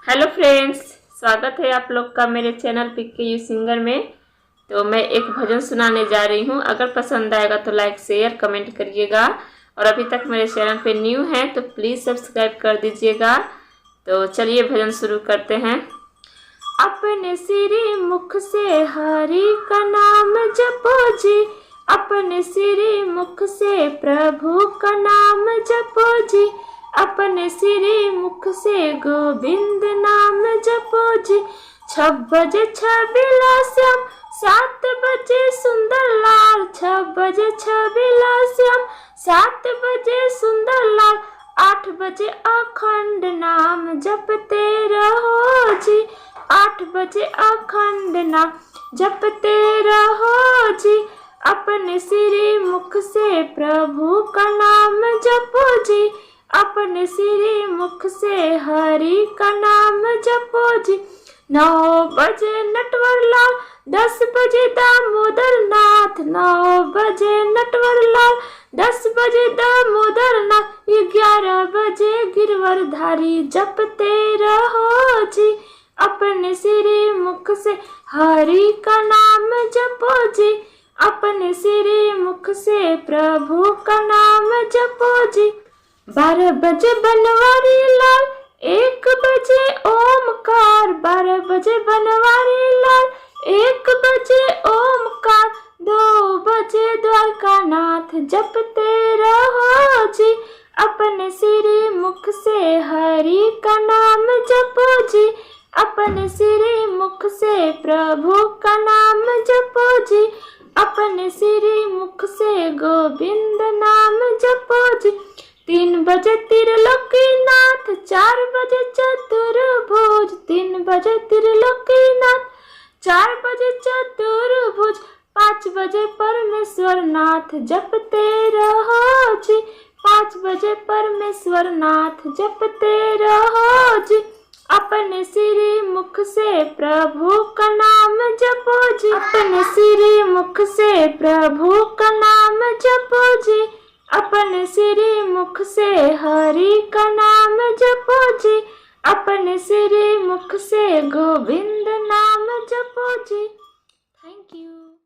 Hello friends, स्वागत है आप लोग का मेरे चैनल पिक यू सिंगर में। तो मैं एक भजन सुनाने जा रही हूँ। अगर पसंद आएगा तो लाइक शेयर कमेंट करिएगा, और अभी तक मेरे चैनल पे न्यू हैं तो प्लीज़ सब्सक्राइब कर दीजिएगा। तो चलिए भजन शुरू करते हैं। अपने सिरी मुख से हरि का नाम जपो जी, अपने सिरी मुख से प्रभु का नाम जपो जी, अपने सिरी मुख से गोविंद नाम जपो जी। 6 बजे छबिला श्याम, 7 बजे सुंदर लाल, 6 बजे छबिला श्याम, 7 बजे सुंदर लाल, 8 बजे अखंड नाम जपते रहो जी, 8 बजे अखंड नाम जपते रहो जी। अपने सिरी मुख से प्रभु का नाम जपो जी, अपने सिरी मुख से हरि का नाम जपो जी। 9 बजे नटवर लाल, 10 बजे दामोदर नाथ, 9 बजे नटवर लाल, 10 बजे दामोदर नाथ, 11 बजे गिरवरधारी जपते रहो जी। अपने सिरी मुख से हरि का नाम जपो जी, अपने सिरी मुख से प्रभु का नाम जपो जी। 12 बजे बनवारी लाल, 1 बजे ओमकार, 12 बजे बनवारी लाल, 1 बजे ओमकार, 2 बजे द्वारका नाथ जपते रहो जी। अपने सिरी मुख से हरि का नाम जपो जी, अपने सिरी मुख से प्रभु का नाम जपो जी, अपने सिरी मुख से गोविंद नाम जपो जी। 3 बजे त्रिलोकीनाथ, 4 बजे चतुर्भुज, 3 बजे त्रिलोकीनाथ, 4 बजे चतुर्भुज, 5 बजे परमेश्वर नाथ जपते रहो जी, 5 बजे परमेश्वर नाथ जपते रहो जी। अपने सिरी मुख से प्रभु का नाम जपो जी, अपने सिरी मुख से प्रभु का नाम जपो जी, अपने सिरी मुख से हरि का नाम जपो जी, अपने सिरी मुख से गोविंद नाम जपो जी। Thank you.